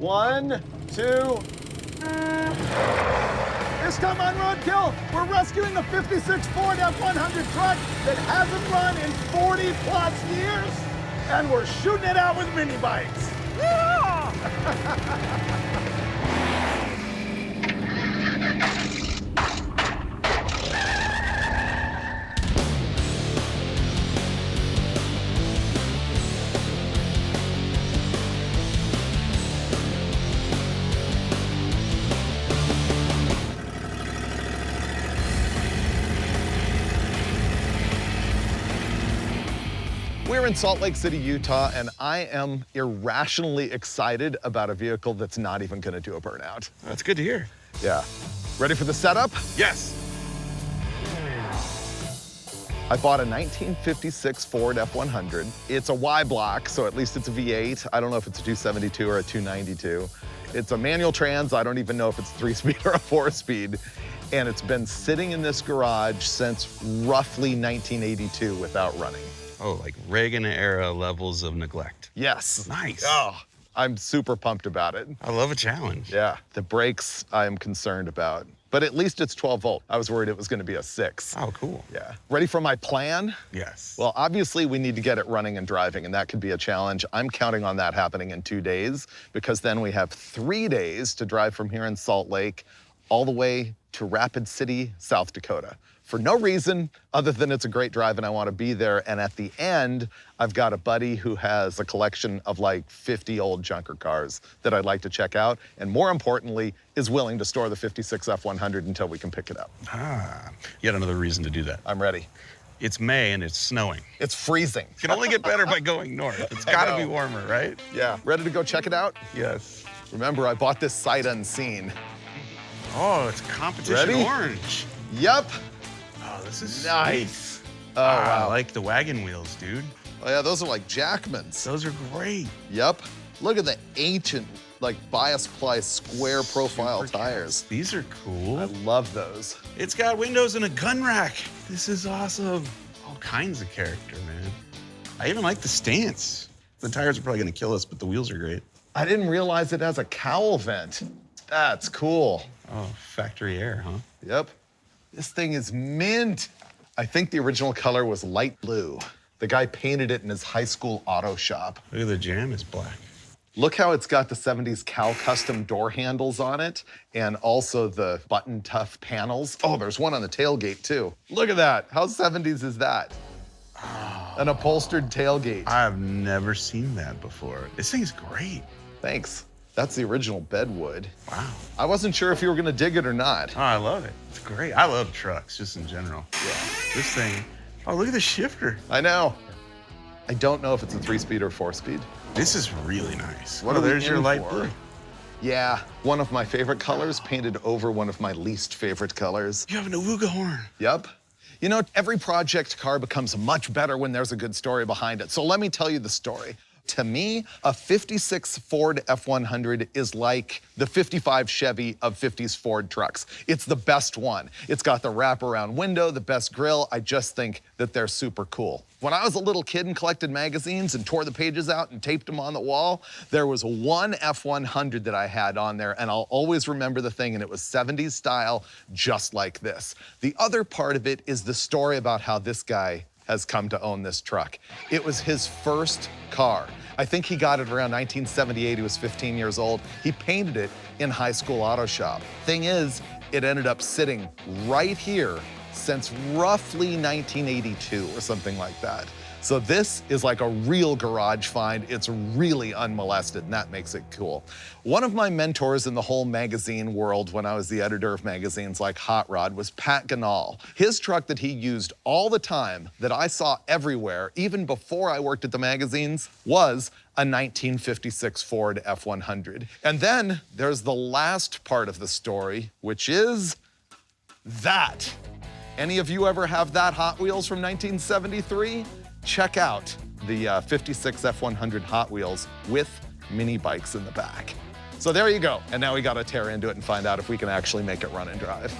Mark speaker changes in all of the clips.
Speaker 1: 1, 2. This time on Roadkill, we're rescuing the 56 Ford F-100 truck that hasn't run in 40 plus years, and we're shooting it out with mini bikes. We're in Salt Lake City, Utah, and I am irrationally excited about a vehicle that's not even gonna do a burnout.
Speaker 2: That's good to hear.
Speaker 1: Yeah. Ready for the setup?
Speaker 2: Yes.
Speaker 1: I bought a 1956 Ford F-100. It's a Y block, so at least it's a V8. I don't know if it's a 272 or a 292. It's a manual trans. I don't even know if it's a 3-speed or a 4-speed. And it's been sitting in this garage since roughly 1982 without running.
Speaker 2: Oh, like Reagan-era levels of neglect.
Speaker 1: Yes.
Speaker 2: Nice.
Speaker 1: Oh, I'm super pumped about it.
Speaker 2: I love a challenge.
Speaker 1: Yeah. The brakes I'm concerned about. But at least it's 12 volt. I was worried it was gonna be a 6.
Speaker 2: Oh, cool.
Speaker 1: Yeah. Ready for my plan?
Speaker 2: Yes.
Speaker 1: Well, obviously we need to get it running and driving, and that could be a challenge. I'm counting on that happening in 2 days, because then we have 3 days to drive from here in Salt Lake all the way to Rapid City, South Dakota. For no reason other than it's a great drive and I want to be there. And at the end, I've got a buddy who has a collection of like 50 old junker cars that I'd like to check out. And more importantly, is willing to store the 56 F-100 until we can pick it up.
Speaker 2: Ah, yet another reason to do that.
Speaker 1: I'm ready.
Speaker 2: It's May and it's snowing.
Speaker 1: It's freezing.
Speaker 2: It can only get better by going north. It's gotta be warmer, right?
Speaker 1: Yeah. Ready to go check it out?
Speaker 2: Yes.
Speaker 1: Remember, I bought this sight unseen.
Speaker 2: Oh, it's competition
Speaker 1: Ready?
Speaker 2: orange.
Speaker 1: Yep.
Speaker 2: Oh, this is
Speaker 1: Nice.
Speaker 2: sweet.
Speaker 1: Oh, wow.
Speaker 2: I like the wagon wheels, dude.
Speaker 1: Oh, yeah, those are like Jackmans.
Speaker 2: Those are great.
Speaker 1: Yep. Look at the ancient, like, bias ply square profile
Speaker 2: Super
Speaker 1: tires.
Speaker 2: cats. These are cool.
Speaker 1: I love those.
Speaker 2: It's got windows and a gun rack. This is awesome. All kinds of character, man. I even like the stance. The tires are probably gonna kill us, but the wheels are great.
Speaker 1: I didn't realize it has a cowl vent. That's cool.
Speaker 2: Oh, factory air, huh?
Speaker 1: Yep. This thing is mint. I think the original color was light blue. The guy painted it in his high school auto shop.
Speaker 2: Look at the jam is black.
Speaker 1: Look how it's got the 70s Cal custom door handles on it, and also the button tough panels. Oh, there's one on the tailgate too. Look at that. How 70s is that? Oh. An upholstered tailgate.
Speaker 2: I've never seen that before. This thing's great.
Speaker 1: Thanks. That's the original bedwood.
Speaker 2: Wow.
Speaker 1: I wasn't sure if you were gonna dig it or not.
Speaker 2: Oh, I love it. It's great. I love trucks, just in general.
Speaker 1: Yeah.
Speaker 2: This thing, oh, look at the shifter.
Speaker 1: I know. I don't know if it's a 3-speed or 4-speed.
Speaker 2: This is really nice.
Speaker 1: What
Speaker 2: Oh,
Speaker 1: are we
Speaker 2: there's your
Speaker 1: in
Speaker 2: light
Speaker 1: for?
Speaker 2: blue.
Speaker 1: Yeah, one of my favorite colors painted over one of my least favorite colors.
Speaker 2: You have an awooga horn.
Speaker 1: Yep. You know, every project car becomes much better when there's a good story behind it. So let me tell you the story. To me, a 56 Ford F-100 is like the 55 Chevy of 50s Ford trucks. It's the best one. It's got the wraparound window, the best grille. I just think that they're super cool. When I was a little kid and collected magazines and tore the pages out and taped them on the wall, there was one F-100 that I had on there, and I'll always remember the thing, and it was 70s style, just like this. The other part of it is the story about how this guy has come to own this truck. It was his first car. I think he got it around 1978. He was 15 years old. He painted it in high school auto shop. Thing is, it ended up sitting right here since roughly 1982 or something like that. So this is like a real garage find. It's really unmolested, and that makes it cool. One of my mentors in the whole magazine world when I was the editor of magazines like Hot Rod was Pat Ganal. His truck that he used all the time, that I saw everywhere, even before I worked at the magazines, was a 1956 Ford F-100. And then there's the last part of the story, which is that. Any of you ever have that Hot Wheels from 1973? Check out the 56 F-100 Hot Wheels with mini bikes in the back. So there you go. And now we gotta tear into it and find out if we can actually make it run and drive.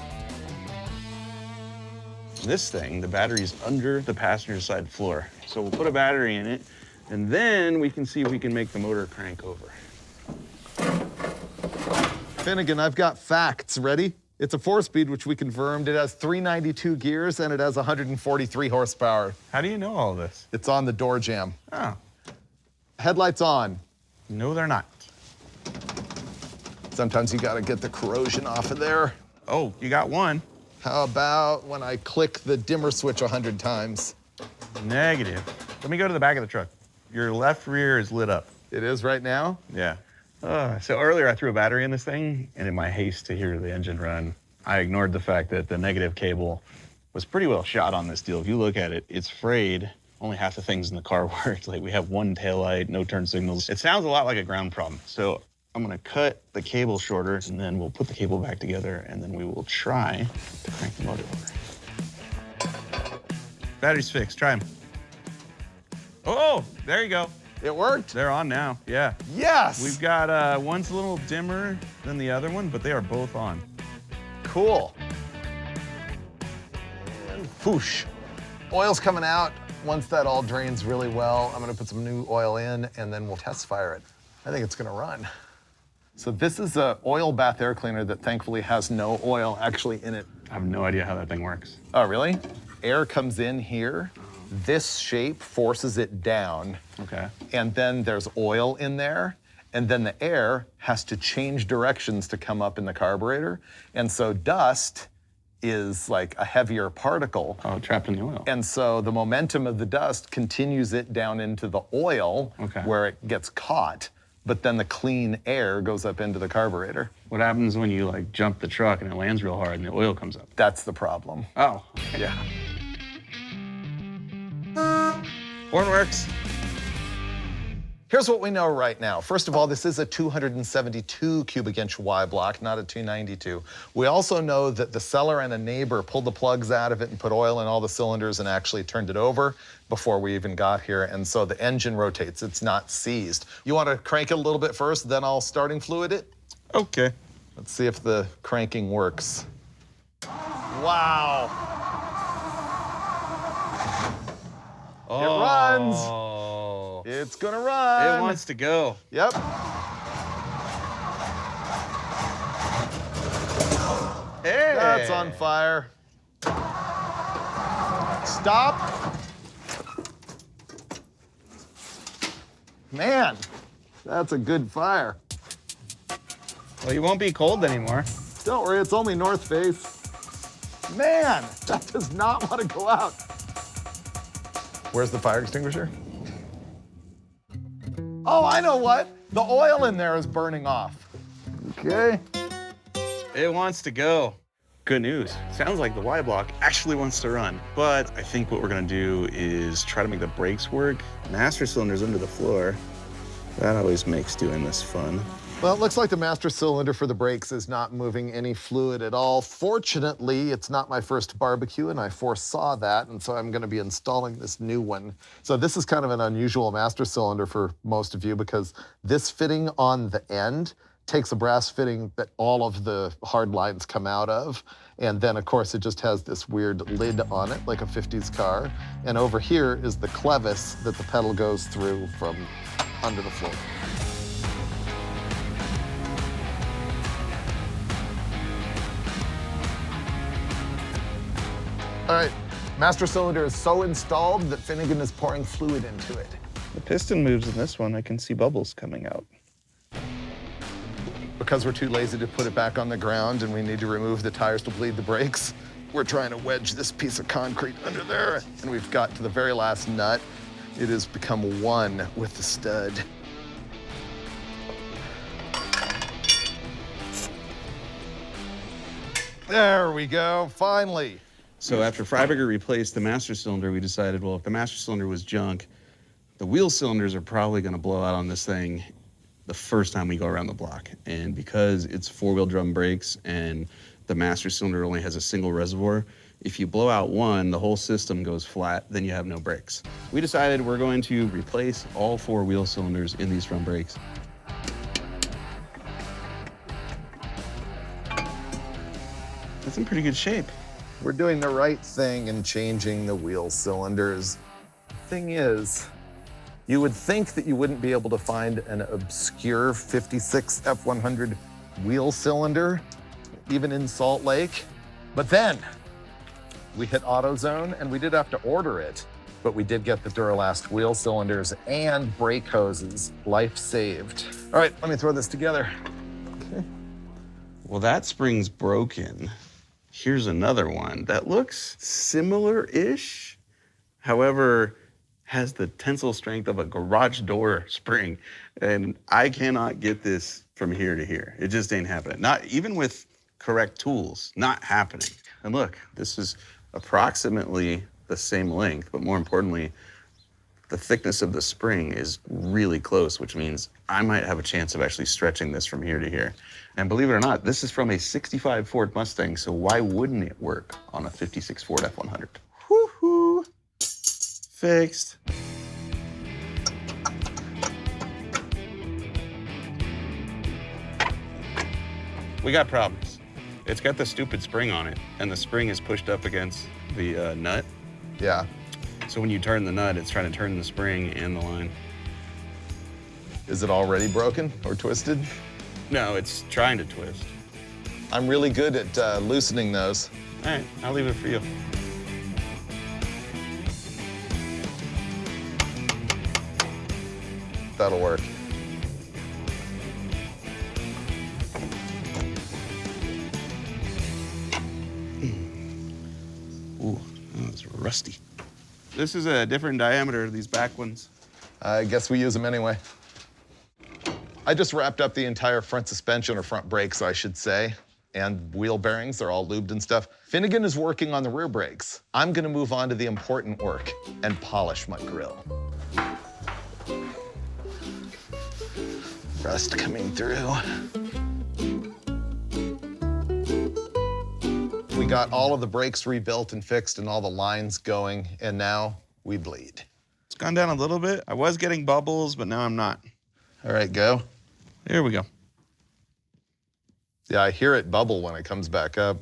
Speaker 2: This thing, the battery's under the passenger side floor. So we'll put a battery in it, and then we can see if we can make the motor crank over.
Speaker 1: Finnegan, I've got facts. Ready? It's a 4-speed, which we confirmed. It has 392 gears, and it has 143 horsepower.
Speaker 2: How do you know all this?
Speaker 1: It's on the door jamb.
Speaker 2: Oh.
Speaker 1: Headlights on.
Speaker 2: No, they're not.
Speaker 1: Sometimes you gotta get the corrosion off of there.
Speaker 2: Oh, you got one.
Speaker 1: How about when I click the dimmer switch 100 times?
Speaker 2: Negative. Let me go to the back of the truck. Your left rear is lit up.
Speaker 1: It is right now?
Speaker 2: Yeah. So earlier I threw a battery in this thing, and in my haste to hear the engine run, I ignored the fact that the negative cable was pretty well shot on this deal. If you look at it, it's frayed. Only half the things in the car worked. Like, we have one taillight, no turn signals. It sounds a lot like a ground problem. So I'm gonna cut the cable shorter, and then we'll put the cable back together, and then we will try to crank the motor over. Battery's fixed, try them. Oh, there you go.
Speaker 1: It worked?
Speaker 2: They're on now, yeah.
Speaker 1: Yes!
Speaker 2: We've got, one's a little dimmer than the other one, but they are both on.
Speaker 1: Cool. And whoosh. Oil's coming out. Once that all drains really well, I'm gonna put some new oil in, and then we'll test fire it. I think it's gonna run. So this is a oil bath air cleaner that thankfully has no oil actually in it.
Speaker 2: I have no idea how that thing works.
Speaker 1: Oh, really? Air comes in here. This shape forces it down.
Speaker 2: Okay.
Speaker 1: And then there's oil in there. And then the air has to change directions to come up in the carburetor. And so dust is like a heavier particle.
Speaker 2: Oh, trapped in the oil.
Speaker 1: And so the momentum of the dust continues it down into the oil where it gets caught. But then the clean air goes up into the carburetor.
Speaker 2: What happens when you like jump the truck and it lands real hard and the oil comes up?
Speaker 1: That's the problem.
Speaker 2: Oh.
Speaker 1: Yeah.
Speaker 2: Horn works.
Speaker 1: Here's what we know right now. First of all, this is a 272 cubic inch Y block, not a 292. We also know that the seller and a neighbor pulled the plugs out of it and put oil in all the cylinders and actually turned it over before we even got here. And so the engine rotates, it's not seized. You want to crank it a little bit first, then I'll starting fluid it?
Speaker 2: Okay.
Speaker 1: Let's see if the cranking works. Wow.
Speaker 2: Oh.
Speaker 1: It runs. It's gonna run.
Speaker 2: It wants to go.
Speaker 1: Yep.
Speaker 2: Hey.
Speaker 1: That's on fire. Stop. Man, that's a good fire.
Speaker 2: Well, you won't be cold anymore.
Speaker 1: Don't worry, it's only north face. Man, that does not want to go out. Where's the fire extinguisher? Oh, I know what. The oil in there is burning off. Okay.
Speaker 2: It wants to go. Good news. Sounds like the Y block actually wants to run. But I think what we're gonna do is try to make the brakes work. Master cylinder's under the floor. That always makes doing this fun.
Speaker 1: Well, it looks like the master cylinder for the brakes is not moving any fluid at all. Fortunately, it's not my first barbecue, and I foresaw that, and so I'm gonna be installing this new one. So this is kind of an unusual master cylinder for most of you because this fitting on the end takes a brass fitting that all of the hard lines come out of. And then, of course, it just has this weird lid on it, like a 50s car. And over here is the clevis that the pedal goes through from under the floor. All right, master cylinder is so installed that Finnegan is pouring fluid into it.
Speaker 2: The piston moves in this one. I can see bubbles coming out.
Speaker 1: Because we're too lazy to put it back on the ground and we need to remove the tires to bleed the brakes, we're trying to wedge this piece of concrete under there, and we've got to the very last nut. It has become one with the stud. There we go, finally.
Speaker 2: So after Freiberger replaced the master cylinder, we decided, well, if the master cylinder was junk, the wheel cylinders are probably gonna blow out on this thing the first time we go around the block. And because it's four-wheel drum brakes and the master cylinder only has a single reservoir, if you blow out one, the whole system goes flat, then you have no brakes. We decided we're going to replace all four wheel cylinders in these front brakes. That's in pretty good shape.
Speaker 1: We're doing the right thing and changing the wheel cylinders. Thing is, you would think that you wouldn't be able to find an obscure 56 F100 wheel cylinder, even in Salt Lake. But then we hit AutoZone and we did have to order it, but we did get the Duralast wheel cylinders and brake hoses. Life saved. All right, let me throw this together. Okay.
Speaker 2: Well, that spring's broken. Here's another one that looks similar-ish, however, has the tensile strength of a garage door spring. And I cannot get this from here to here. It just ain't happening. Not even with correct tools, not happening. And look, this is approximately the same length, but more importantly, the thickness of the spring is really close, which means I might have a chance of actually stretching this from here to here. And believe it or not, this is from a 65 Ford Mustang, so why wouldn't it work on a 56 Ford F-100? Woo-hoo! Fixed. We got problems. It's got the stupid spring on it, and the spring is pushed up against the nut.
Speaker 1: Yeah.
Speaker 2: So when you turn the nut, it's trying to turn the spring and the line.
Speaker 1: Is it already broken or twisted?
Speaker 2: No, it's trying to twist.
Speaker 1: I'm really good at loosening those.
Speaker 2: All right, I'll leave it for you.
Speaker 1: That'll work.
Speaker 2: Ooh, that's rusty. This is a different diameter, these back ones.
Speaker 1: I guess we use them anyway. I just wrapped up the entire front suspension, or front brakes, I should say, and wheel bearings. They're all lubed and stuff. Finnegan is working on the rear brakes. I'm gonna move on to the important work and polish my grill. Rust coming through. We got all of the brakes rebuilt and fixed and all the lines going, and now we bleed.
Speaker 2: It's gone down a little bit. I was getting bubbles, but now I'm not.
Speaker 1: All right, go.
Speaker 2: Here we go.
Speaker 1: Yeah, I hear it bubble when it comes back up.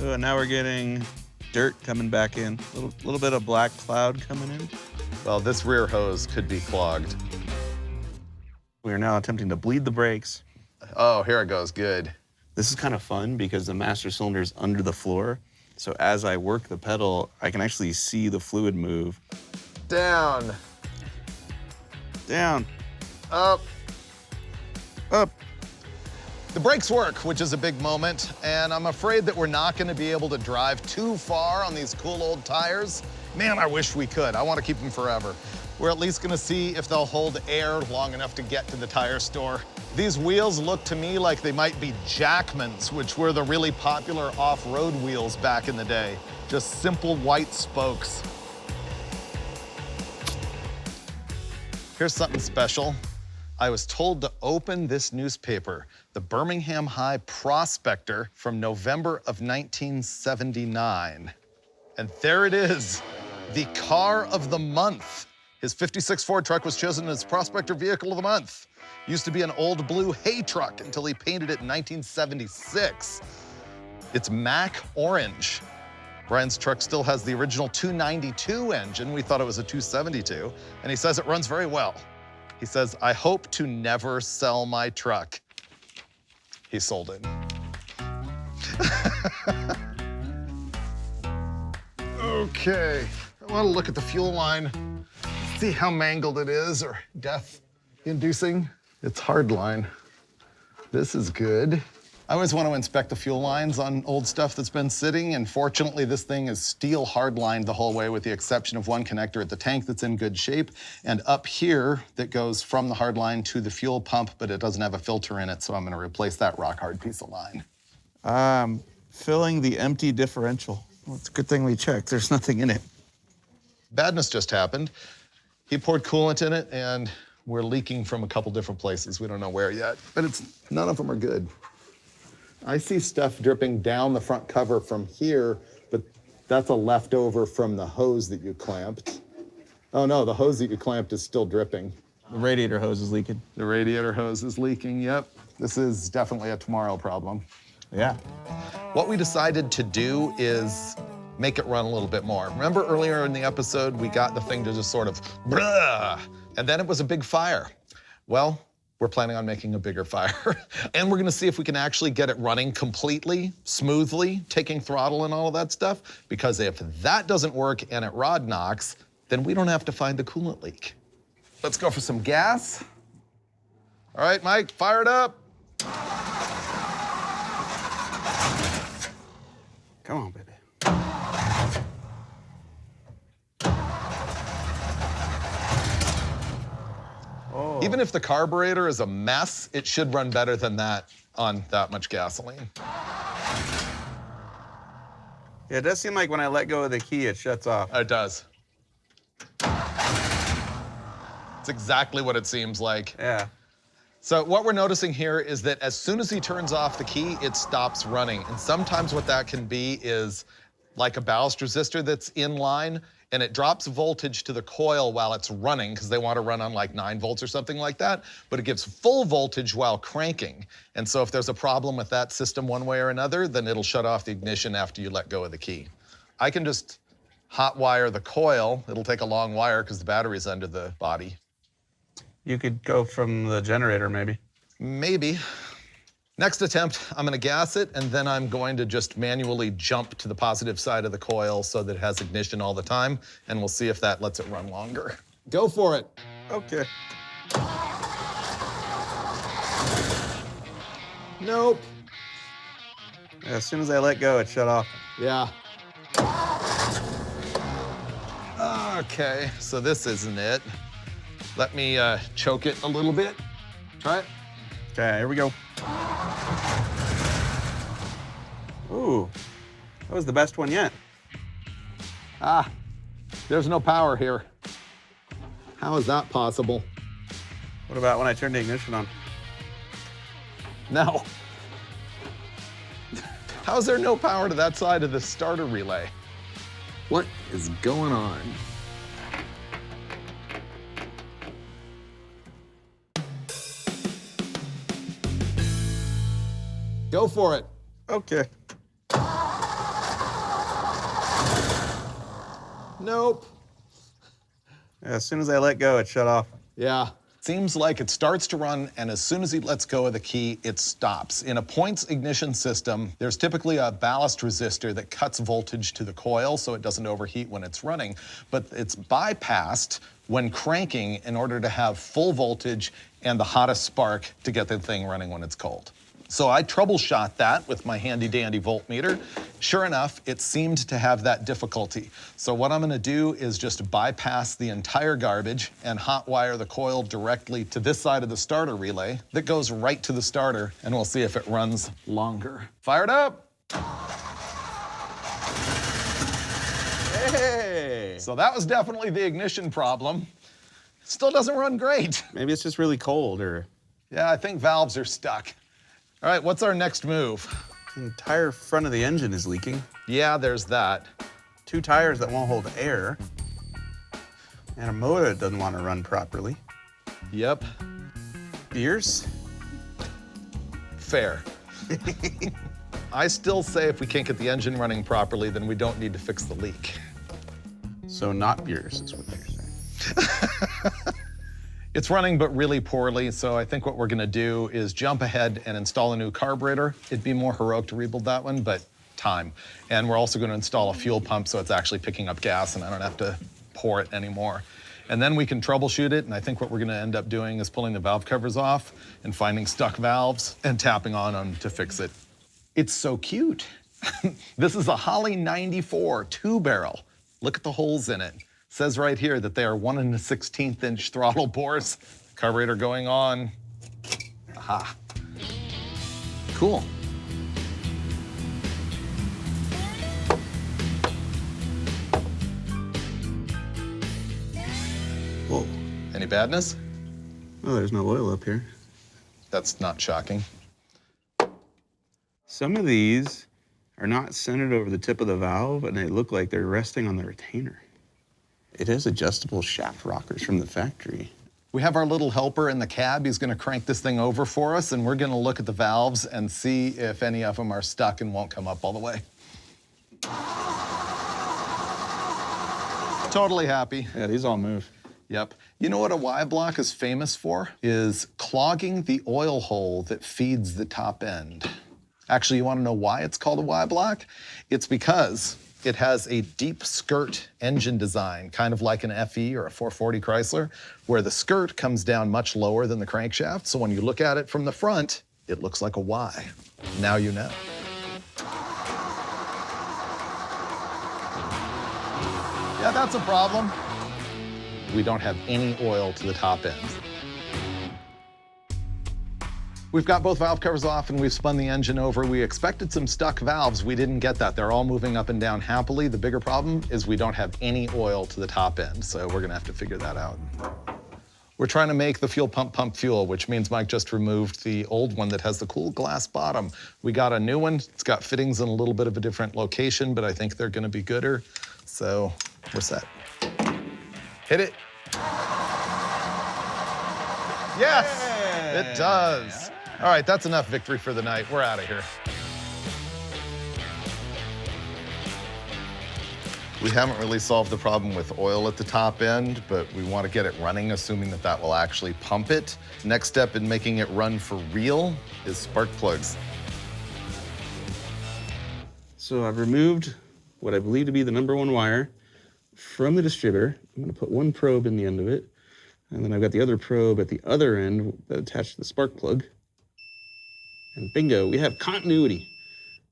Speaker 2: Oh, now we're getting dirt coming back in. A little bit of black cloud coming in.
Speaker 1: Well, this rear hose could be clogged.
Speaker 2: We are now attempting to bleed the brakes.
Speaker 1: Oh, here it goes, good.
Speaker 2: This is kind of fun because the master cylinder is under the floor. So as I work the pedal, I can actually see the fluid move.
Speaker 1: Down,
Speaker 2: Down,
Speaker 1: up.
Speaker 2: up.
Speaker 1: The brakes work, which is a big moment, and I'm afraid that we're not gonna be able to drive too far on these cool old tires. Man, I wish we could. I wanna keep them forever. We're at least gonna see if they'll hold air long enough to get to the tire store. These wheels look to me like they might be Jackmans, which were the really popular off-road wheels back in the day. Just simple white spokes. Here's something special. I was told to open this newspaper, the Birmingham High Prospector from November of 1979. And there it is, the car of the month. His 56 Ford truck was chosen as Prospector Vehicle of the Month. Used to be an old blue hay truck until he painted it in 1976. It's Mac Orange. Brian's truck still has the original 292 engine. We thought it was a 272, and he says it runs very well. He says, I hope to never sell my truck. He sold it. Okay, I want to look at the fuel line, see how mangled it is or death-inducing. It's hard line. This is good. I always want to inspect the fuel lines on old stuff that's been sitting, and fortunately this thing is steel hard-lined the whole way with the exception of one connector at the tank that's in good shape, and up here that goes from the hard line to the fuel pump, but it doesn't have a filter in it, so I'm going to replace that rock-hard piece of line.
Speaker 2: Filling the empty differential. Well, it's a good thing we checked. There's nothing in it.
Speaker 1: Badness just happened. He poured coolant in it, and we're leaking from a couple different places. We don't know where yet, but none of them are good. I see stuff dripping down the front cover from here, but that's a leftover from the hose that you clamped. Oh no, the hose that you clamped is still dripping.
Speaker 2: The radiator hose is leaking.
Speaker 1: The radiator hose is leaking, yep. This is definitely a tomorrow problem.
Speaker 2: Yeah.
Speaker 1: What we decided to do is make it run a little bit more. Remember earlier in the episode, we got the thing to just sort of, bruh, and then it was a big fire. Well, we're planning on making a bigger fire. And we're gonna see if we can actually get it running completely, smoothly, taking throttle and all of that stuff. Because if that doesn't work and it rod knocks, then we don't have to find the coolant leak. Let's go for some gas. All right, Mike, fire it up.
Speaker 2: Come on, baby. Oh.
Speaker 1: Even if the carburetor is a mess, it should run better than that on that much gasoline.
Speaker 2: Yeah, it does seem like when I let go of the key, it shuts off.
Speaker 1: It does. It's exactly what it seems like.
Speaker 2: Yeah.
Speaker 1: So what we're noticing here is that as soon as he turns off the key, it stops running. And sometimes what that can be is like a ballast resistor that's in line, and it drops voltage to the coil while it's running, because they want to run on like 9 volts or something like that, but it gives full voltage while cranking. And so if there's a problem with that system one way or another, then it'll shut off the ignition after you let go of the key. I can just hot wire the coil. It'll take a long wire because the battery's under the body.
Speaker 2: You could go from the generator, maybe.
Speaker 1: Maybe. Next attempt, I'm gonna gas it, and then I'm going to just manually jump to the positive side of the coil so that it has ignition all the time, and we'll see if that lets it run longer. Go for it.
Speaker 2: Okay.
Speaker 1: Nope.
Speaker 2: As soon as I let go, it shut off.
Speaker 1: Yeah. Okay, so this isn't it. Let me choke it a little bit. Try it.
Speaker 2: Okay, here we go. Ooh, that was the best one yet.
Speaker 1: Ah, there's no power here. How is that possible?
Speaker 2: What about when I turn the ignition on?
Speaker 1: No. How is there no power to that side of the starter relay? What is going on? Go for it.
Speaker 2: Okay.
Speaker 1: Nope.
Speaker 2: As soon as I let go, it shut off.
Speaker 1: Yeah. Seems like it starts to run, and as soon as he lets go of the key, it stops. In a points ignition system, there's typically a ballast resistor that cuts voltage to the coil so it doesn't overheat when it's running, but it's bypassed when cranking in order to have full voltage and the hottest spark to get the thing running when it's cold. So I troubleshot that with my handy dandy voltmeter. Sure enough, it seemed to have that difficulty. So what I'm gonna do is just bypass the entire garbage and hot wire the coil directly to this side of the starter relay that goes right to the starter, and we'll see if it runs longer. Fire it up.
Speaker 2: Hey!
Speaker 1: So that was definitely the ignition problem. Still doesn't run great.
Speaker 2: Maybe it's just really cold, or...
Speaker 1: Yeah, I think valves are stuck. All right, what's our next move?
Speaker 2: The entire front of the engine is leaking.
Speaker 1: Yeah, there's that.
Speaker 2: 2 tires that won't hold air. And a motor that doesn't want to run properly.
Speaker 1: Yep,
Speaker 2: Gears.
Speaker 1: fair. I still say if we can't get the engine running properly, then we don't need to fix the leak.
Speaker 2: So not gears is what you're saying.
Speaker 1: It's running, but really poorly, so I think what we're gonna do is jump ahead and install a new carburetor. It'd be more heroic to rebuild that one, but time. And we're also gonna install a fuel pump so it's actually picking up gas and I don't have to pour it anymore. And then we can troubleshoot it, and I think what we're gonna end up doing is pulling the valve covers off and finding stuck valves and tapping on them to fix it. It's so cute. This is a Holley 94 2-barrel. Look at the holes in it. Says right here that they are 1 1/16 inch throttle bores. Carburetor going on. Aha. Cool.
Speaker 2: Whoa.
Speaker 1: Any badness?
Speaker 2: Oh, there's no oil up here.
Speaker 1: That's not shocking.
Speaker 2: Some of these are not centered over the tip of the valve, and they look like they're resting on the retainer. It has adjustable shaft rockers from the factory.
Speaker 1: We have our little helper in the cab. He's gonna crank this thing over for us, and we're gonna look at the valves and see if any of them are stuck and won't come up all the way. Totally happy.
Speaker 2: Yeah, these all move.
Speaker 1: Yep. You know what a Y block is famous for? Is clogging the oil hole that feeds the top end. Actually, you want to know why it's called a Y block? It's because it has a deep skirt engine design, kind of like an FE or a 440 Chrysler, where the skirt comes down much lower than the crankshaft. So when you look at it from the front, it looks like a Y. Now you know. Yeah, that's a problem. We don't have any oil to the top end. We've got both valve covers off and we've spun the engine over. We expected some stuck valves. We didn't get that. They're all moving up and down happily. The bigger problem is we don't have any oil to the top end, so we're gonna have to figure that out. We're trying to make the fuel pump fuel, which means Mike just removed the old one that has the cool glass bottom. We got a new one. It's got fittings in a little bit of a different location, but I think they're gonna be gooder. So we're set. Hit it. Yes, it does. All right, that's enough victory for the night. We're out of here. We haven't really solved the problem with oil at the top end, but we want to get it running, assuming that that will actually pump it. Next step in making it run for real is spark plugs.
Speaker 2: So I've removed what I believe to be the #1 wire from the distributor. I'm gonna put one probe in the end of it, and then I've got the other probe at the other end that attached to the spark plug. And bingo, we have continuity,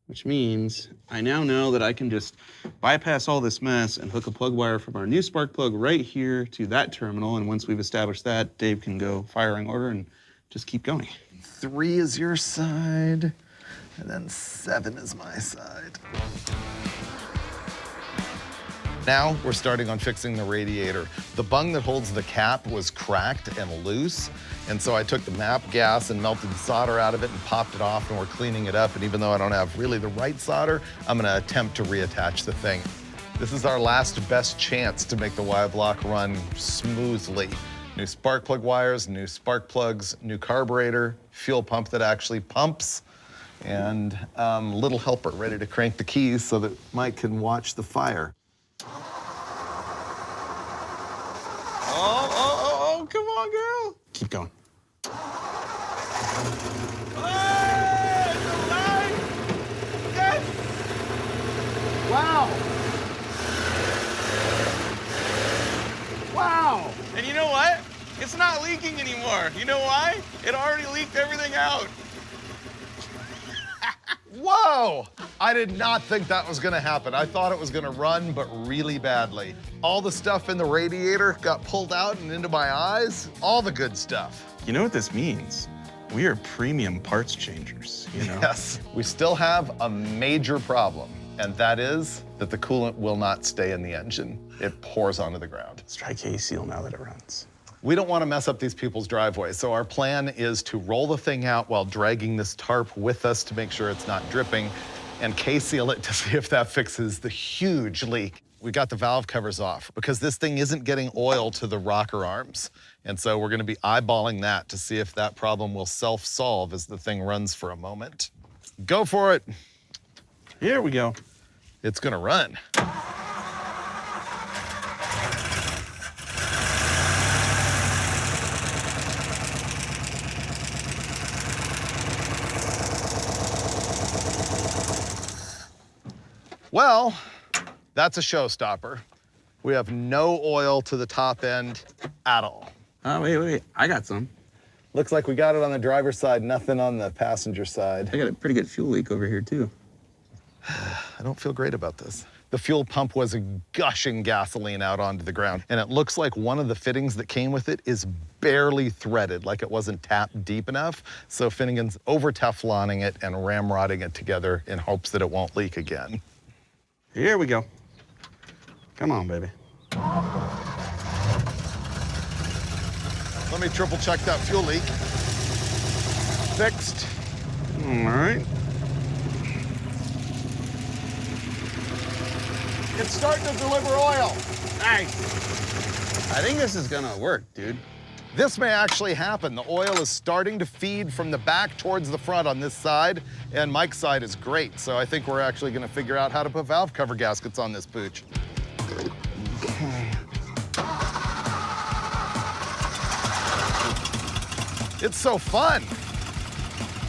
Speaker 2: which means I now know that I can just bypass all this mess and hook a plug wire from our new spark plug right here to that terminal. And once we've established that, Dave can go firing order and just keep going.
Speaker 1: 3 is your side, and then 7 is my side. Now we're starting on fixing the radiator. The bung that holds the cap was cracked and loose, and so I took the MAP gas and melted the solder out of it and popped it off, and we're cleaning it up. And even though I don't have really the right solder, I'm gonna attempt to reattach the thing. This is our last best chance to make the Y block run smoothly. New spark plug wires, new spark plugs, new carburetor, fuel pump that actually pumps, and little helper ready to crank the keys so that Mike can watch the fire.
Speaker 2: Oh, come on, girl. Keep going.
Speaker 1: Yes! Wow! Wow!
Speaker 2: And you know what? It's not leaking anymore. You know why? It already leaked everything out.
Speaker 1: Whoa! I did not think that was gonna happen. I thought it was gonna run, but really badly. All the stuff in the radiator got pulled out and into my eyes. All the good stuff.
Speaker 2: You know what this means? We are premium parts changers, you know?
Speaker 1: Yes. We still have a major problem, and that is that the coolant will not stay in the engine. It pours onto the ground.
Speaker 2: Let's try K-Seal now that it runs.
Speaker 1: We don't want to mess up these people's driveways, so our plan is to roll the thing out while dragging this tarp with us to make sure it's not dripping, and K-seal it to see if that fixes the huge leak. We got the valve covers off because this thing isn't getting oil to the rocker arms, and so we're going to be eyeballing that to see if that problem will self-solve as the thing runs for a moment. Go for it.
Speaker 2: Here we go.
Speaker 1: It's going to run. Well, that's a showstopper. We have no oil to the top end at all.
Speaker 2: Oh, wait. I got some.
Speaker 1: Looks like we got it on the driver's side, nothing on the passenger side.
Speaker 2: I got a pretty good fuel leak over here, too.
Speaker 1: I don't feel great about this. The fuel pump was gushing gasoline out onto the ground, and it looks like one of the fittings that came with it is barely threaded, like it wasn't tapped deep enough. So Finnegan's over Tefloning it and ramrodding it together in hopes that it won't leak again.
Speaker 2: Here we go. Come on, baby.
Speaker 1: Let me triple check that fuel leak. Fixed.
Speaker 2: All right.
Speaker 1: It's starting to deliver oil.
Speaker 2: Nice. I think this is gonna work, dude.
Speaker 1: This may actually happen. The oil is starting to feed from the back towards the front on this side, and Mike's side is great. So I think we're actually gonna figure out how to put valve cover gaskets on this pooch.
Speaker 2: Okay.
Speaker 1: It's so fun.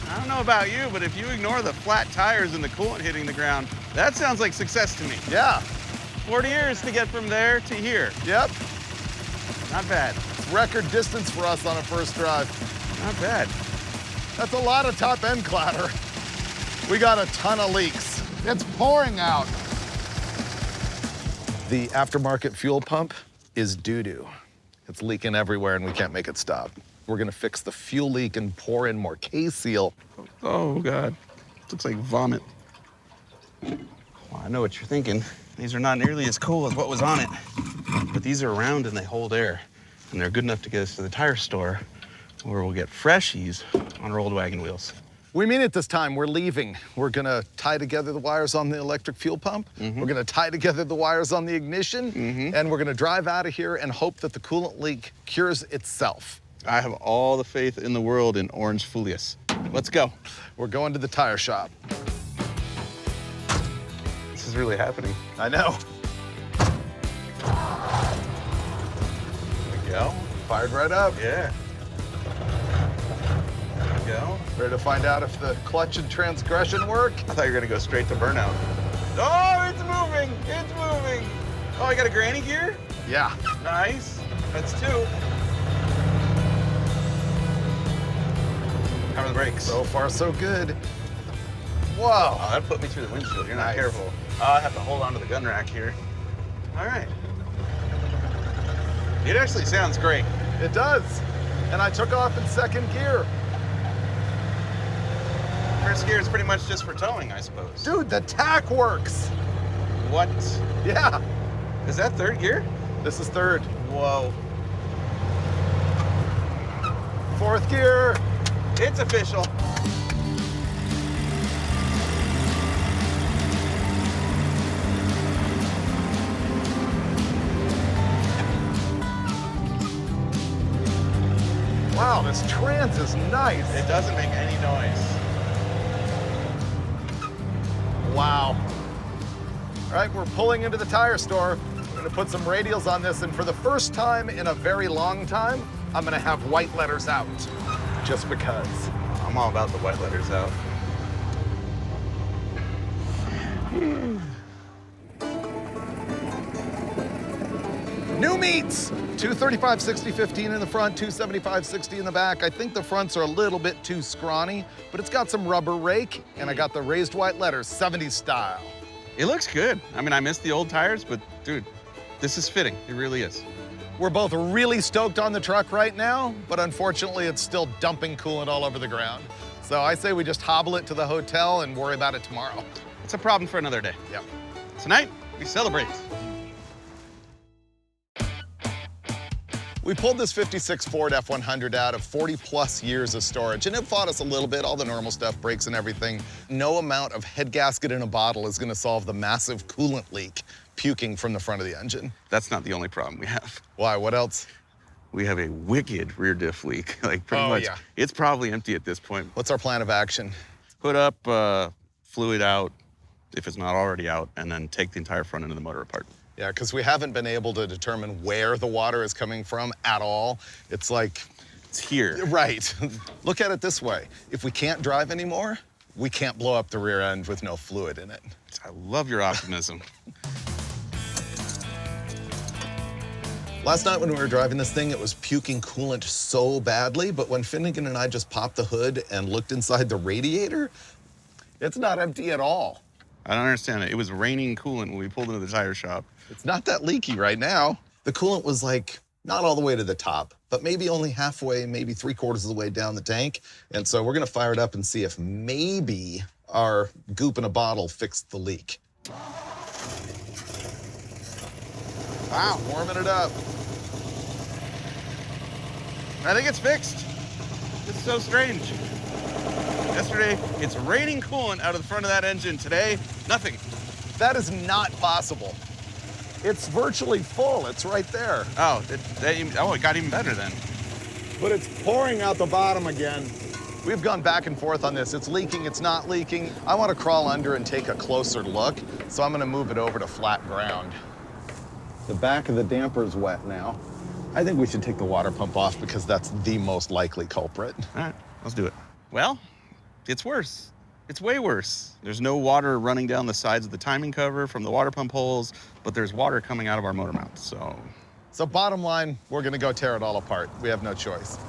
Speaker 2: I don't know about you, but if you ignore the flat tires and the coolant hitting the ground, that sounds like success to me.
Speaker 1: Yeah.
Speaker 2: 40 years to get from there to here.
Speaker 1: Yep.
Speaker 2: Not bad.
Speaker 1: It's record distance for us on a first drive.
Speaker 2: Not bad.
Speaker 1: That's a lot of top end clatter. We got a ton of leaks. It's pouring out. The aftermarket fuel pump is doo-doo. It's leaking everywhere and we can't make it stop. We're gonna fix the fuel leak and pour in more K-Seal.
Speaker 2: Oh, God. Looks like vomit. Well, I know what you're thinking. These are not nearly as cool as what was on it. But these are round and they hold air. And they're good enough to get us to the tire store where we'll get freshies on our old wagon wheels.
Speaker 1: We mean it this time. We're leaving. We're gonna tie together the wires on the electric fuel pump. We're gonna tie together the wires on the ignition. And we're gonna drive out of here and hope that the coolant leak cures itself.
Speaker 2: I have all the faith in the world in Orange Folius. Let's go.
Speaker 1: We're going to the tire shop.
Speaker 2: This is really happening.
Speaker 1: I know.
Speaker 2: There we go.
Speaker 1: Fired right up.
Speaker 2: Yeah. There we go.
Speaker 1: Ready to find out if the clutch and transgression work?
Speaker 2: I thought you were gonna go straight to burnout. Oh, it's moving! It's moving! Oh, I got a granny gear?
Speaker 1: Yeah.
Speaker 2: Nice. That's 2. How are the brakes?
Speaker 1: So far, so good. Whoa.
Speaker 2: Oh, that put me through the windshield. You're not
Speaker 1: Nice.
Speaker 2: careful. Oh, I have to hold on to the gun rack here. All right. It actually sounds great.
Speaker 1: It does. And I took off in second gear.
Speaker 2: First gear is pretty much just for towing, I suppose.
Speaker 1: Dude, the tack works.
Speaker 2: What?
Speaker 1: Yeah.
Speaker 2: Is that third gear?
Speaker 1: This is third.
Speaker 2: Whoa.
Speaker 1: Fourth gear.
Speaker 2: It's official.
Speaker 1: Wow, this trans is nice.
Speaker 2: It doesn't make any noise.
Speaker 1: Wow. All right, we're pulling into the tire store. We're gonna put some radials on this, and for the first time in a very long time, I'm gonna have white letters out, just because.
Speaker 2: I'm all about the white letters out.
Speaker 1: New meats! 235, 60, 15 in the front, 275, 60 in the back. I think the fronts are a little bit too scrawny, but it's got some rubber rake, and I got the raised white letters, 70s style.
Speaker 2: It looks good. I mean, I miss the old tires, but dude, this is fitting. It really is.
Speaker 1: We're both really stoked on the truck right now, but unfortunately it's still dumping coolant all over the ground. So I say we just hobble it to the hotel and worry about it tomorrow.
Speaker 2: It's a problem for another day.
Speaker 1: Yep.
Speaker 2: Tonight, we celebrate.
Speaker 1: We pulled this 56 Ford F100 out of 40 plus years of storage, and it fought us a little bit, all the normal stuff, brakes and everything. No amount of head gasket in a bottle is gonna solve the massive coolant leak puking from the front of the engine.
Speaker 2: That's not the only problem we have.
Speaker 1: Why, what else?
Speaker 2: We have a wicked rear diff leak. Like pretty much,
Speaker 1: yeah.
Speaker 2: It's probably empty at this point.
Speaker 1: What's our plan of action?
Speaker 2: Put up fluid out, if it's not already out, and then take the entire front end of the motor apart.
Speaker 1: Yeah, because we haven't been able to determine where the water is coming from at all. It's like,
Speaker 2: It's here.
Speaker 1: right. Look at it this way. If we can't drive anymore, we can't blow up the rear end with no fluid in it.
Speaker 2: I love your optimism.
Speaker 1: Last night when we were driving this thing, it was puking coolant so badly, but when Finnegan and I just popped the hood and looked inside the radiator, it's not empty at all.
Speaker 2: I don't understand it. It was raining coolant when we pulled into the tire shop.
Speaker 1: It's not that leaky right now. The coolant was like, not all the way to the top, but maybe only halfway, maybe 3/4 of the way down the tank. And so we're gonna fire it up and see if maybe our goop in a bottle fixed the leak. Wow, warming it up.
Speaker 2: I think it's fixed. It's so strange. Yesterday, it's raining coolant out of the front of that engine. Today, nothing.
Speaker 1: That is not possible. It's virtually full, it's right there.
Speaker 2: Oh, it got even better then.
Speaker 1: But it's pouring out the bottom again. We've gone back and forth on this. It's leaking, it's not leaking. I want to crawl under and take a closer look, so I'm gonna move it over to flat ground. The back of the damper's wet now. I think we should take the water pump off because that's the most likely culprit.
Speaker 2: All right, let's do it. Well, it's worse. It's way worse. There's no water running down the sides of the timing cover from the water pump holes, but there's water coming out of our motor mount, so.
Speaker 1: So bottom line, we're gonna go tear it all apart. We have no choice.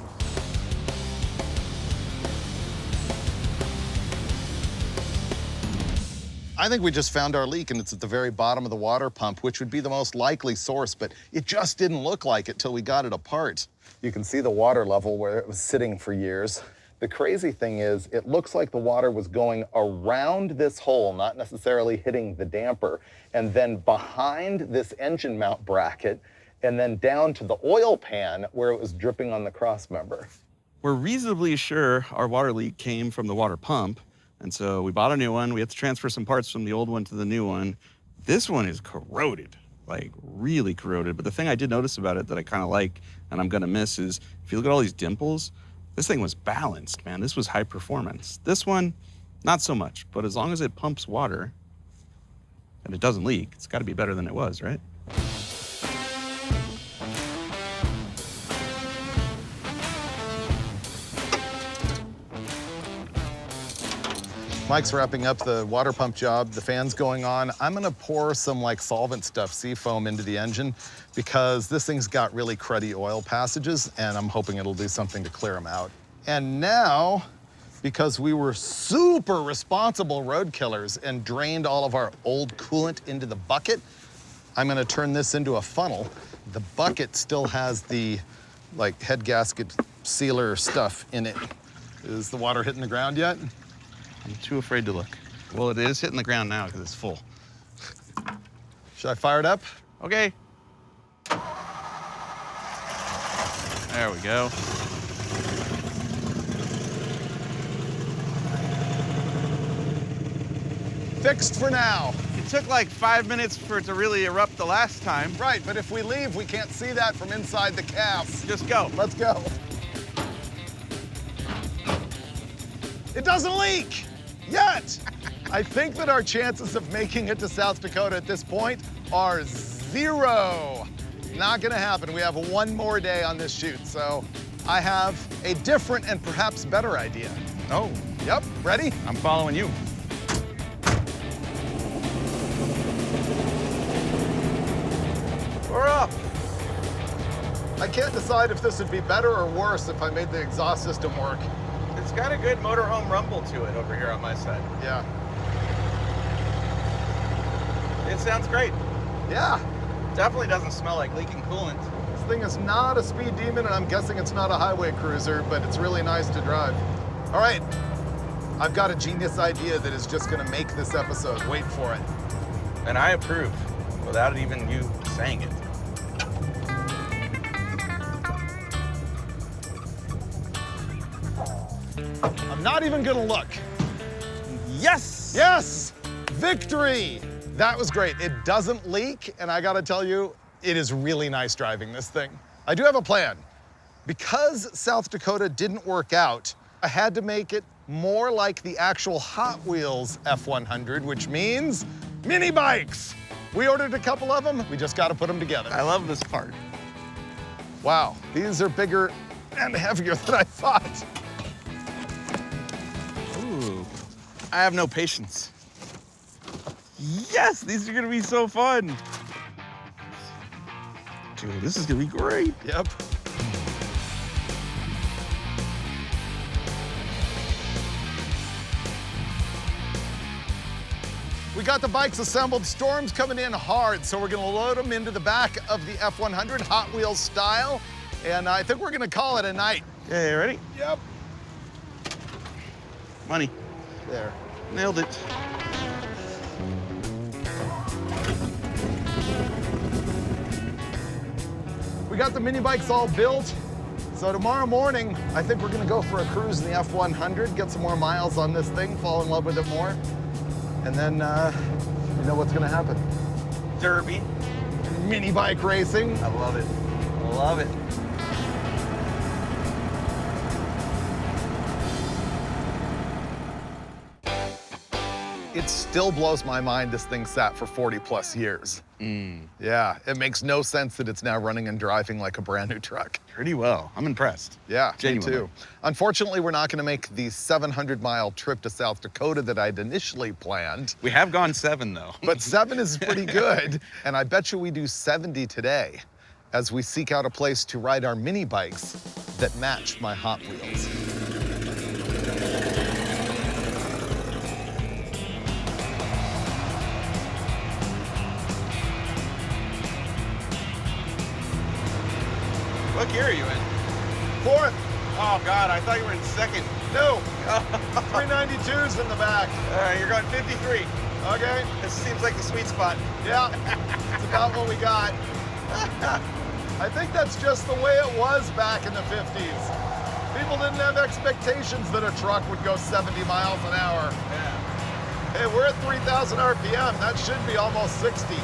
Speaker 1: I think we just found our leak, and it's at the very bottom of the water pump, which would be the most likely source, but it just didn't look like it till we got it apart. You can see the water level where it was sitting for years. The crazy thing is, it looks like the water was going around this hole, not necessarily hitting the damper, and then behind this engine mount bracket, and then down to the oil pan where it was dripping on the cross member.
Speaker 2: We're reasonably sure our water leak came from the water pump, and so we bought a new one. We had to transfer some parts from the old one to the new one. This one is corroded, like really corroded. But the thing I did notice about it that I kind of like and I'm gonna miss is if you look at all these dimples, this thing was balanced, man. This was high performance. This one, not so much, but as long as it pumps water and it doesn't leak, it's gotta be better than it was, right?
Speaker 1: Mike's wrapping up the water pump job, the fan's going on. I'm gonna pour some like solvent stuff, seafoam, into the engine because this thing's got really cruddy oil passages and I'm hoping it'll do something to clear them out. And now, because we were super responsible road killers and drained all of our old coolant into the bucket, I'm gonna turn this into a funnel. The bucket still has the like head gasket sealer stuff in it. Is the water hitting the ground yet?
Speaker 2: I'm too afraid to look. Well, it is hitting the ground now because it's full.
Speaker 1: Should I fire it up?
Speaker 2: Okay. There we go.
Speaker 1: Fixed for now.
Speaker 2: It took like 5 minutes for it to really erupt the last time.
Speaker 1: Right, but if we leave, we can't see that from inside the cab.
Speaker 2: Just go.
Speaker 1: Let's go. It doesn't leak yet. I think that our chances of making it to South Dakota at this point are 0. Not gonna happen. We have one more day on this shoot, so I have a different and perhaps better idea.
Speaker 2: Oh.
Speaker 1: Yep, ready?
Speaker 2: I'm following you. We're up.
Speaker 1: I can't decide if this would be better or worse if I made the exhaust system work.
Speaker 2: It's got a good motorhome rumble to it over here on my side.
Speaker 1: Yeah.
Speaker 2: It sounds great.
Speaker 1: Yeah.
Speaker 2: Definitely doesn't smell like leaking coolant.
Speaker 1: This thing is not a speed demon, and I'm guessing it's not a highway cruiser, but it's really nice to drive. All right, I've got a genius idea that is just gonna make this episode. Wait for it.
Speaker 2: And I approve, without even you saying it.
Speaker 1: I'm not even gonna look.
Speaker 2: Yes!
Speaker 1: Yes! Victory! That was great. It doesn't leak, and I gotta tell you, it is really nice driving this thing. I do have a plan. Because South Dakota didn't work out, I had to make it more like the actual Hot Wheels F100, which means mini bikes. We ordered a couple of them, we just gotta put them together.
Speaker 2: I love this part.
Speaker 1: Wow, these are bigger and heavier than I thought.
Speaker 2: Ooh, I have no patience. Yes, these are gonna be so fun. Dude, this is gonna be great.
Speaker 1: Yep. We got the bikes assembled. Storm's coming in hard, so we're gonna load them into the back of the F100 Hot Wheels style, and I think we're gonna call it a night.
Speaker 2: Okay, ready?
Speaker 1: Yep.
Speaker 2: Money.
Speaker 1: There.
Speaker 2: Nailed it.
Speaker 1: We got the mini bikes all built. So tomorrow morning, I think we're gonna go for a cruise in the F100, get some more miles on this thing, fall in love with it more. And then, you know what's gonna happen.
Speaker 2: Derby.
Speaker 1: Mini bike racing.
Speaker 2: I love it. I love it.
Speaker 1: It still blows my mind this thing sat for 40 plus years. Yeah, it makes no sense that it's now running and driving like a brand new truck.
Speaker 2: Pretty well. I'm impressed.
Speaker 1: Yeah,
Speaker 2: Genuinely.
Speaker 1: me too. Unfortunately, we're not gonna make the 700-mile trip to South Dakota that I'd initially planned.
Speaker 2: We have gone 7, though.
Speaker 1: But 7 is pretty good, and I bet you we do 70 today as we seek out a place to ride our mini bikes that match my Hot Wheels.
Speaker 2: What gear are you in?
Speaker 1: 4th,
Speaker 2: Oh, God, I thought you were in 2nd.
Speaker 1: no, 392's in the back.
Speaker 2: You're going 53.
Speaker 1: Okay,
Speaker 2: This seems like the sweet spot.
Speaker 1: yeah, it's about what we got. I think that's just the way it was back in the 50s. People didn't have expectations that a truck would go 70 miles an hour.
Speaker 2: Yeah.
Speaker 1: Hey, we're at 3,000 RPM. That should be almost 60. You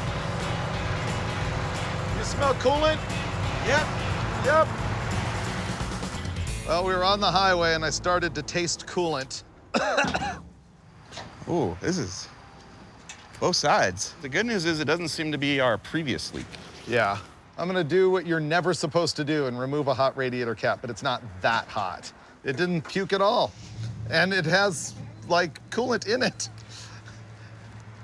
Speaker 1: smell coolant?
Speaker 2: Yep.
Speaker 1: Yep. Well, we were on the highway and I started to taste coolant.
Speaker 2: Ooh, this is both sides. The good news is it doesn't seem to be our previous leak.
Speaker 1: Yeah. I'm gonna do what you're never supposed to do and remove a hot radiator cap, but it's not that hot. It didn't puke at all. And it has, like, coolant in it.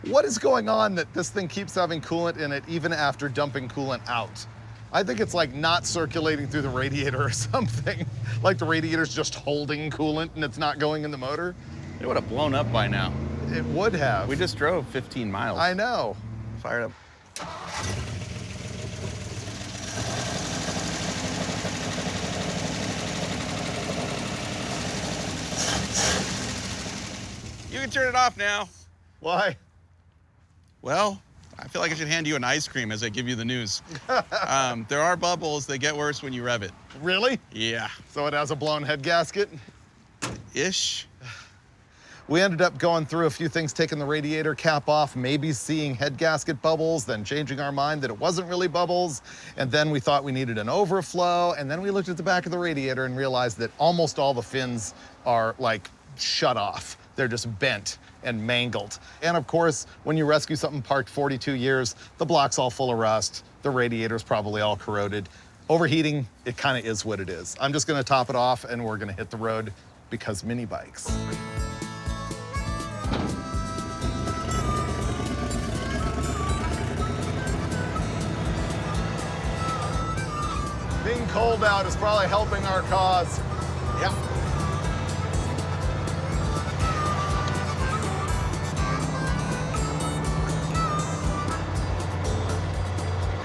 Speaker 1: What is going on that this thing keeps having coolant in it even after dumping coolant out? I think it's like not circulating through the radiator or something. Like the radiator's just holding coolant and it's not going in the motor.
Speaker 2: It would have blown up by now.
Speaker 1: It would have.
Speaker 2: We just drove 15 miles.
Speaker 1: I know.
Speaker 2: Fired up. You can turn it off now.
Speaker 1: Why?
Speaker 2: Well, I feel like I should hand you an ice cream as I give you the news. There are bubbles. They get worse when you rev it.
Speaker 1: Really?
Speaker 2: Yeah.
Speaker 1: So it has a blown head gasket?
Speaker 2: Ish.
Speaker 1: We ended up going through a few things, taking the radiator cap off, maybe seeing head gasket bubbles, then changing our mind that it wasn't really bubbles. And then we thought we needed an overflow. And then we looked at the back of the radiator and realized that almost all the fins are like shut off. They're just bent and mangled. And of course, when you rescue something parked 42 years, the block's all full of rust. The radiator's probably all corroded. Overheating, it kind of is what it is. I'm just gonna top it off and we're gonna hit the road because mini bikes. Being cold out is probably helping our cause.
Speaker 2: Yep.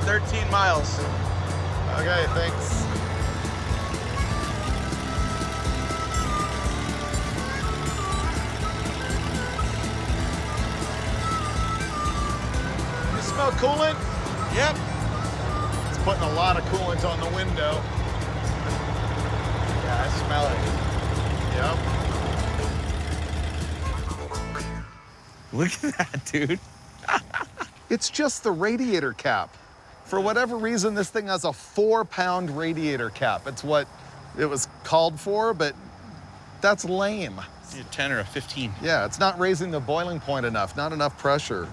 Speaker 2: "13 miles.
Speaker 1: Okay, thanks. You smell coolant?
Speaker 2: Yep.
Speaker 1: It's putting a lot of coolant on the window.
Speaker 2: Yeah, I smell it.
Speaker 1: Yep.
Speaker 2: Look at that, dude.
Speaker 1: It's just the radiator cap. For whatever reason, this thing has a 4-pound radiator cap. It's what it was called for, but that's lame.
Speaker 2: A 10 or a 15.
Speaker 1: Yeah, it's not raising the boiling point enough, not enough pressure.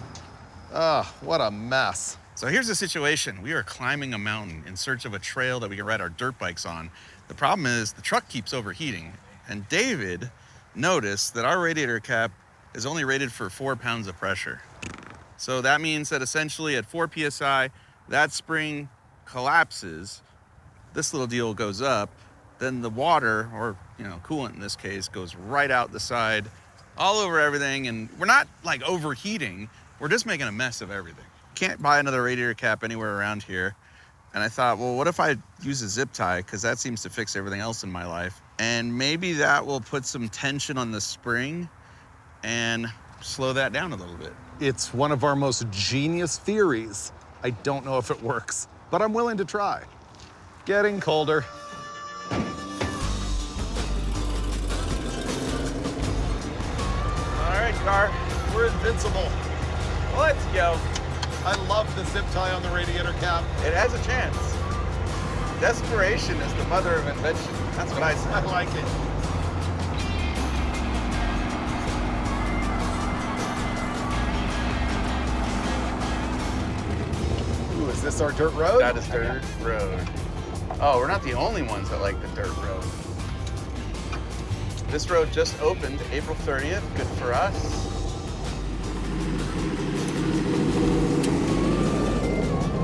Speaker 1: Ah, what a mess.
Speaker 2: So here's the situation. We are climbing a mountain in search of a trail that we can ride our dirt bikes on. The problem is the truck keeps overheating, and David noticed that our radiator cap is only rated for 4 pounds of pressure. So that means that essentially at 4 PSI, that spring collapses, this little deal goes up, then the water, or coolant in this case, goes right out the side, all over everything, and we're not like overheating, we're just making a mess of everything. Can't buy another radiator cap anywhere around here. And I thought, well, what if I use a zip tie? Because that seems to fix everything else in my life. And maybe that will put some tension on the spring and slow that down a little bit.
Speaker 1: It's one of our most genius theories. I don't know if it works, but I'm willing to try. Getting colder.
Speaker 2: All right, car,
Speaker 1: We're invincible.
Speaker 2: let's go.
Speaker 1: I love the zip tie on the radiator cap.
Speaker 2: It has a chance. Desperation is the mother of invention. That's what I say.
Speaker 1: I like it. this our dirt road?
Speaker 2: That is dirt road. Oh, we're not the only ones that like the dirt road. This road just opened April 30th. Good for us.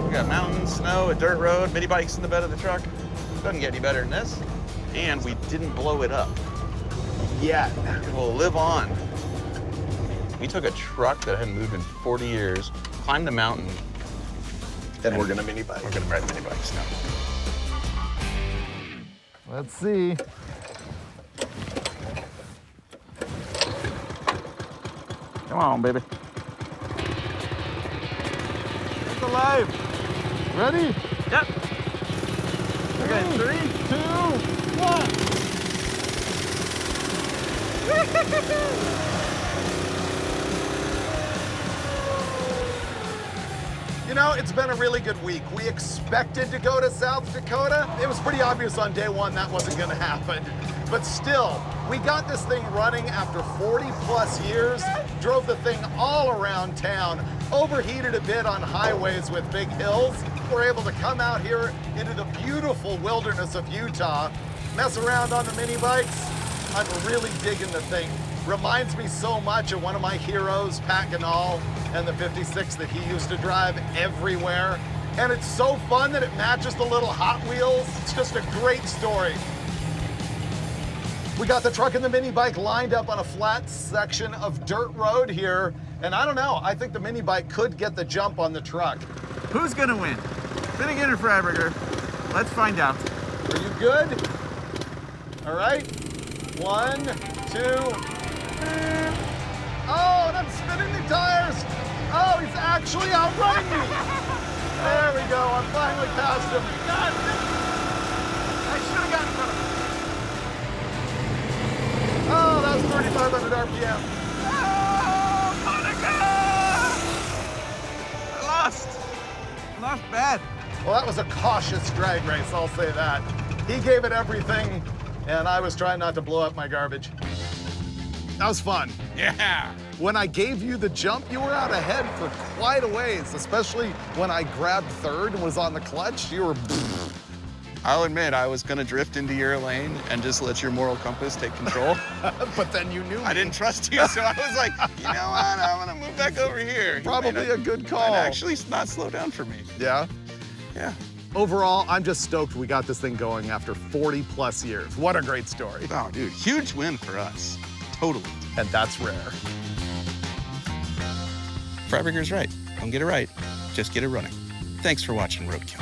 Speaker 2: We got mountains, snow, a dirt road, mini bikes in the bed of the truck. Doesn't get any better than this. And we didn't blow it up.
Speaker 1: Yet.
Speaker 2: It will live on. We took a truck that hadn't moved in 40 years, climbed the mountain.
Speaker 1: And we're gonna mini bike.
Speaker 2: We're gonna ride mini bikes now.
Speaker 1: Let's see.
Speaker 2: Come on, baby.
Speaker 1: It's alive. Ready?
Speaker 2: Yep. Okay, 3,
Speaker 1: 2, 1. You know, it's been a really good week. We expected to go to South Dakota. It was pretty obvious on day one that wasn't gonna happen. But still, we got this thing running after 40 plus years, drove the thing all around town, overheated a bit on highways with big hills. We're able to come out here into the beautiful wilderness of Utah, mess around on the mini bikes. I'm really digging the thing. Reminds me so much of one of my heroes, Pat Ganal, and the 56 that he used to drive everywhere. And it's so fun that it matches the little Hot Wheels. It's just a great story. We got the truck and the mini bike lined up on a flat section of dirt road here. And I don't know, I think the mini bike could get the jump on the truck.
Speaker 3: Who's gonna win? Finnegan or Freiberger? Let's find out.
Speaker 1: Are you good? All right. 1, 2. Oh, and I'm spinning the tires. Oh, he's actually outrunning me. There we go. I'm finally past him.
Speaker 3: God, I should have gotten in front of him.
Speaker 1: Oh, that was 3,500 RPM.
Speaker 3: Oh, Monica! I lost. Lost bad.
Speaker 1: Well, that was a cautious drag race, I'll say that. He gave it everything, and I was trying not to blow up my garbage. That was fun.
Speaker 2: Yeah.
Speaker 1: When I gave you the jump, you were out ahead for quite a ways, especially when I grabbed third and was on the clutch. You were...
Speaker 2: I'll admit, I was gonna drift into your lane and just let your moral compass take control.
Speaker 1: But then you knew me.
Speaker 2: I didn't trust you, so I was like, you know what? I'm gonna move back over here.
Speaker 1: Probably a good call.
Speaker 2: Might actually not slow down for me.
Speaker 1: Yeah?
Speaker 2: Yeah.
Speaker 1: Overall, I'm just stoked we got this thing going after 40 plus years. What a great story.
Speaker 2: Oh, dude, huge win for us. Totally.
Speaker 1: And that's rare.
Speaker 2: Freiberger's right. Don't get it right, just get it running. Thanks for watching Roadkill.